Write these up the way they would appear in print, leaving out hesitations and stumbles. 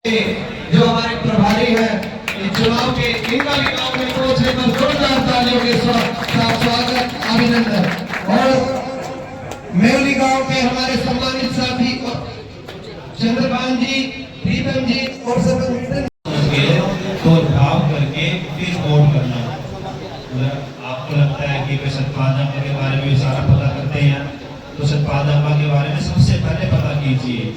जो हमारे प्रभारी हैं चुनाव के इनका भी गांव में पहुंच है, तो जोरदार तालियों के साथ स्वागत अभिनंदन। और मेवली गांव के हमारे सम्मानित साथी चंद्रकांत जी, प्रीतम जी और सरपंच तो भाव करके फिर वोट करना। आपको लगता है कि सतपाल के बारे में सारा पता करते हैं, तो सतपाल के बारे में सबसे पहले पता कीजिए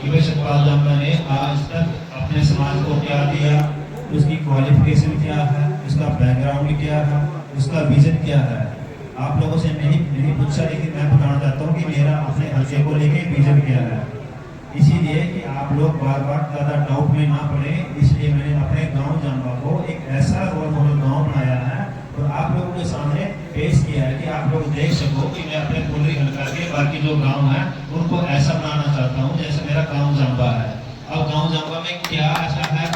कि सतपाल ने आज तक अपने समाज को क्या दिया, उसकी क्वालिफिकेशन क्या है, उसका बैकग्राउंड क्या है, उसका विजन क्या है। आप लोगों से नहीं पूछा, लेकिन मैं बताना चाहता हूँ कि मेरा अपने हल्के को लेके विजन क्या है। इसीलिए कि आप लोग बार बार ज़्यादा डाउट में ना पड़े, इसलिए मैंने अपने गांव जाम्बा को एक ऐसा रोल मॉडल गाँव बनाया है और आप लोगों के सामने पेश किया है कि आप लोग देख सको कि मैं अपने पुंडरी हल्का के बाकी जो गांव हैं उनको ऐसा बनाना चाहता हूं जैसे मेरा गांव जाम्बा है। अब गांव जाम्बा में क्या ऐसा है,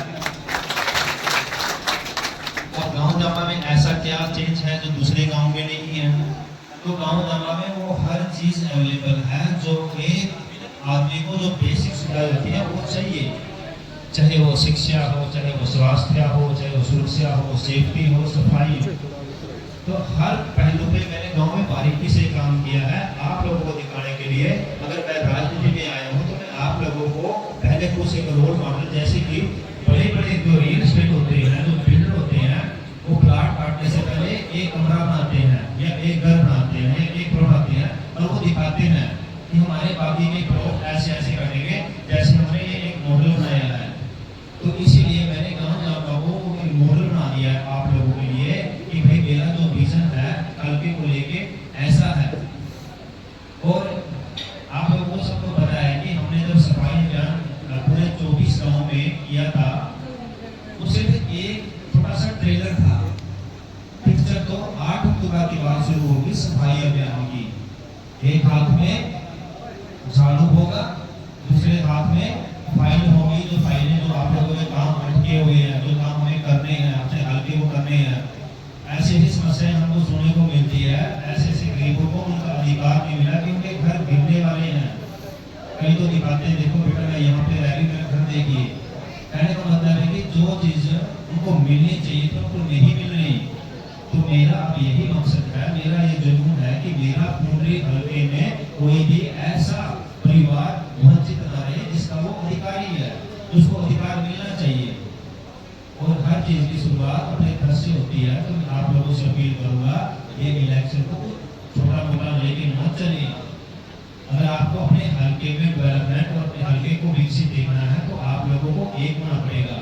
और गांव जाम्बा में ऐसा क्या चेंज है जो दूसरे गांव में नहीं है। तो गांव जाम्बा में वो हर चीज अवेलेबल है जो एक आदमी को जो बेसिक सुविधा होती है वो चाहिए, चाहे वो शिक्षा हो, चाहे वो स्वास्थ्य हो, चाहे वो सुरक्षा हो, सेफ्टी हो, सफाई हो। तो हर पहलू पे मैंने गांव में बारीकी से काम किया है आप लोगों को दिखाने के लिए। अगर मैं राजनीति में आया हूँ तो मैं आप लोगों को पहले कुछ एक रोल मॉडल, जैसे कि बड़े बड़े जो रियल एस्टेट होते हैं, जो बिल्डर होते हैं, वो प्लाट काटने से पहले एक कमरा बनाते हैं या एक घर बनाते हैं या एक प्लॉट बनाते हैं और वो दिखाते हैं कि हमारे बाकी के प्लॉट ऐसे ऐसे करेंगे जैसे हमने ये एक मॉडल बनाया है। तो इसीलिए मैंने गाँव जाम्बा को एक मॉडल बना दिया है आप लोगों के लिए कि भाई मेरा जो विजन है हल्के को लेके ऐसा है। और आप लोगों को सबको पता है कि हमने जब सफाई अभियान पूरे 24 गाँव में किया था, वो सिर्फ एक छोटा सा ट्रेलर था। पिक्चर तो 8 अक्टूबर के बाद शुरू होगी सफाई अभियान की। एक हाथ में झाड़ू होगा, दूसरे हाथ में फाइल होगी, जो फाइलें जो आप लोगों के काम अटके हुए हैं, जो काम हमें करने हैं, अपने हल्के को करने हैं। ऐसी ही समस्याएं हमको सुनने को मिलती है, ऐसे ऐसे गरीबों को उनका अधिकार नहीं मिला कि उनके घर गिरने वाले हैं। कई तो दिखाते हैं, देखो बेटा मैं यहाँ पे रह रही, मेरा घर देखिए। कहने का मतलब है कि जो चीज उनको मिलनी चाहिए तो उनको नहीं मिल रही। तो मेरा अब यही मकसद है, मेरा ये जुनून है कि मेरा पुंडरी हल्के में कोई भी ऐसा परिवार वंचित न रहे जिसका वो अधिकारी है, उसको अधिकार मिलना चाहिए। और हर चीज की शुरुआत अपने घर से होती है। तो मैं आप लोगों से अपील करूंगा, ये इलेक्शन को छोटा मोटा लेके मत चलिए। अगर आपको अपने हल्के में डेवलपमेंट और अपने हल्के को विकसित देखना है तो आप लोगों को एक होना पड़ेगा।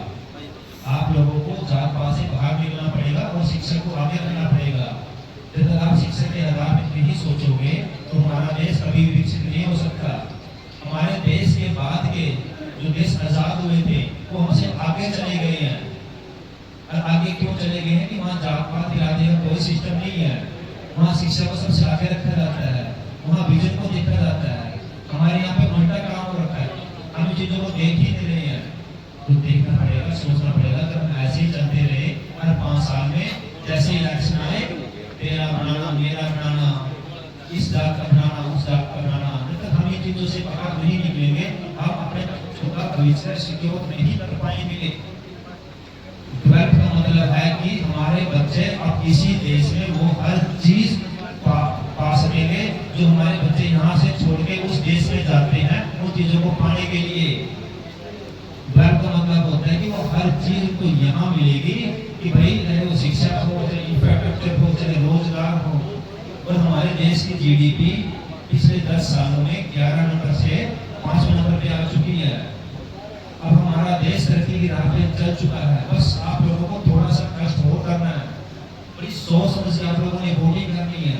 आप लोगों को जात पात से बाहर निकलना पड़ेगा और शिक्षा को आगे रखना पड़ेगा। जब तक आप शिक्षा के आधार में नहीं सोचोगे तो हमारा देश कभी विकसित नहीं हो सकता। हमारे देश के बाद के जो देश आजाद हुए थे वो हमसे आगे चले गए हैं। और आगे क्यों चले गए हैं कि वहाँ जात पात इरादे का कोई सिस्टम नहीं है। वहाँ शिक्षा को सबसे आगे रखा जाता है, वहाँ विजन को देखा जाता है। हमारे यहाँ पे उल्टा काम हो रखा है, हम चीजों को देख ही नहीं रहे हैं। तो देखना पड़ेगा, सोचना पड़ेगा। अगर हम ऐसे ही चलते रहे हर 5 साल में जैसे इलेक्शन आए, तेरा बनाना मेरा बनाना, इस जात का बनाना उस जात का बनाना, जब तक हम इन चीजों से बाहर नहीं निकलेंगे हम अपने छोटा भविष्य सिक्योर नहीं कर पाएंगे। 12 का मतलब है कि हमारे बच्चे अब इसी देश में वो हर चीज पा सकेंगे जो हमारे बच्चे यहाँ से छोड़ के उस देश में जाते हैं उन चीजों को पाने के लिए। 12 का मतलब होता है कि वो हर चीज उनको यहाँ मिलेगी कि भाई चाहे वो शिक्षा हो, चाहे इंफ्रास्ट्रक्चर हो, चाहे रोजगार हो। और हमारे देश की जीडीपी पिछले 10 सालों में 11 नंबर से 5वें नंबर पे आ चुकी है। अब हमारा देश तरक्की की राह पे चल चुका है। बस आप लोगों को थोड़ा सा कष्ट और करना है, बड़ी सोच समझ के आप लोगों ने वोटिंग करनी है।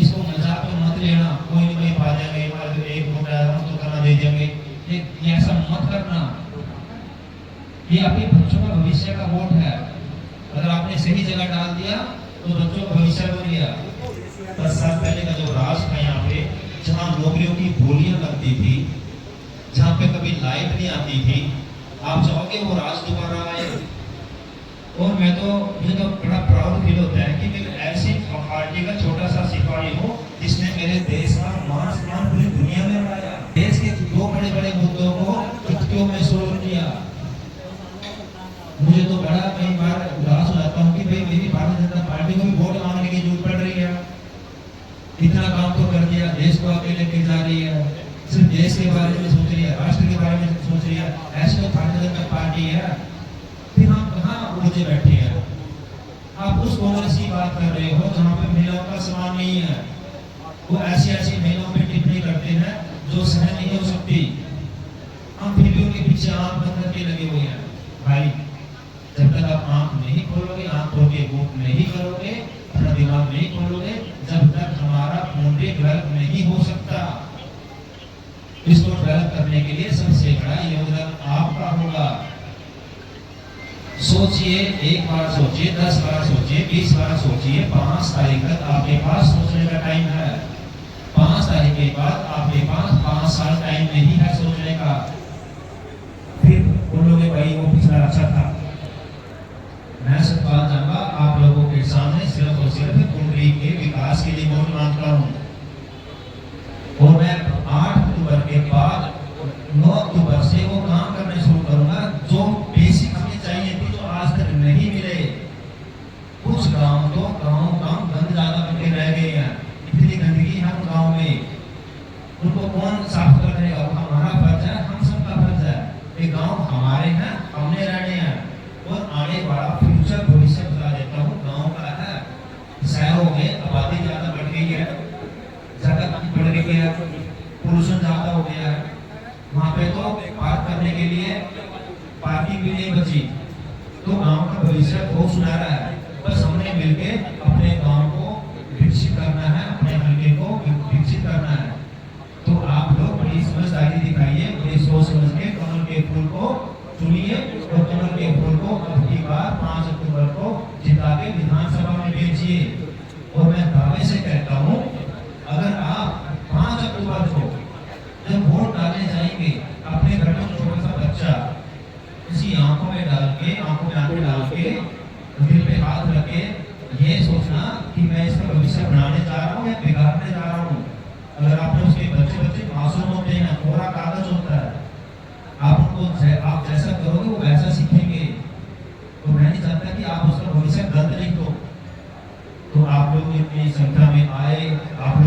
इसको मजाक में मत लेना, कोई नहीं कोई पा जाएंगे, एक वोट आया हम तो करना दे देंगे, ऐसा मत करना। ये आपके बच्चों का भविष्य का वोट है। अगर आपने सही जगह डाल दिया तो बच्चों का भविष्य बन गया। 10 साल पहले का जो राज था यहाँ पे, जहाँ नौकरियों की बोलियां लगती थी, जहाँ पे कभी लाइट नहीं आती थी, आप चाहोगे वो राज दोबारा आए। और मुझे तो बड़ा प्राउड फील होता है कि मैं ऐसी पार्टी का छोटा सा सिपाही हूँ जिसने मेरे देश का मान सम्मान पूरी दुनिया में बढ़ाया। देश के 2 बड़े बड़े मुद्दों को चुटकियों में सोल्व किया। मुझे तो बड़ा कई बार उदास हो जाता हूँ कि भाई मेरी भारतीय जनता पार्टी को भी वोट मांगने की जरूरत पड़ रही है। इतना काम तो कर दिया, देश को आगे लेके जा रही है, सिर्फ देश के बारे में सोच रही है, राष्ट्र के बारे में सोच रही है। ऐसी तो भारतीय जनता पार्टी है, फिर हम कहाँ ऊँचे बैठे हैं। आप उस कांग्रेस की बात कर रहे हो जहाँ पे महिलाओं का सम्मान नहीं है। वो ऐसी ऐसी महिलाओं पे टिप्पणी करते हैं जो सहन नहीं हो सकती। हम फिर भी उनके पीछे आंख बंद करके लगे हुए हैं। भाई जब तक आप आंख नहीं खोलोगे, आंख खोल के वोट नहीं करोगे, अपना दिमाग नहीं खोलोगे, जब तक हमारा फाउंडेशन डेवलप नहीं हो सकता। इसको डेवलप करने के लिए सबसे बड़ा योगदान आपका होगा। सोचिए, एक बार सोचिए, 10 बार सोचिए, 20 बार सोचिए। 5 तारीख तक आपके पास सोचने का टाइम है। 5 तारीख के बाद आपके पास 5 साल टाइम नहीं है सोचने का। फिर बोलोगे भाई वो पिछला अच्छा था। मैं सब बात जानूंगा आप लोगों के सामने सिर्फ और सिर्फ कुंडली के विकास के लिए वोट मांगता हूँ। और मैं 8 अक्टूबर के बाद 9 अक्टूबर से वो काम करने शुरू करूंगा जो बेसिक हमें चाहिए थी, जो आज तक नहीं मिले। कुछ गांव तो गांव गंद ज्यादा बनके रह गए हैं। इतनी गंदगी है उन गाँव में, उनको कौन साफ करेगा? वो हमारा फर्ज है, हम सबका फर्ज है। ये गांव हमारे हैं, हमने रहने हैं। और आने वाला फ्यूचर भविष्य बता देता हूँ गांव का है। शहरों में आबादी ज्यादा बढ़ गई है, जगह बढ़ गई है, पोल्यूशन ज्यादा हो गया है। वहाँ पे तो पार्क करने के लिए पार्किंग भी नहीं बची। तो गांव का भविष्य बहुत सुनहरा है। बस हमने मिलके अपने गांव को विकसित करना है, अपने हल्के को विकसित करना है। तो आप लोग बड़ी समझदारी दिखाइए, बड़ी सोच समझ के कमल के फूल को चुनिए और कमल के फूल को अब की बार 5 अक्टूबर को जिता के विधानसभा में भेजिए। और मैं दावे से कहता हूँ, अगर आप 5 अक्टूबर को जब वोट डालने जाएंगे, अपने घर में छोटा सा बच्चा उसी आंखों में डाल के, आंखों में आंखें डाल के, दिल पे हाथ रख के ये सोचना कि मैं इसका भविष्य बनाने जा रहा हूँ या बिगाड़ने जा रहा हूँ। अगर आपने उसके बच्चे मासूम होते हैं, कोरा कागज होता है, आप उनको आप जैसा करोगे वो वैसा सीखेंगे। तो मैं नहीं चाहता कि आप उसका भविष्य गलत लिख दो। तो आप लोग इतनी संख्या में आए, आप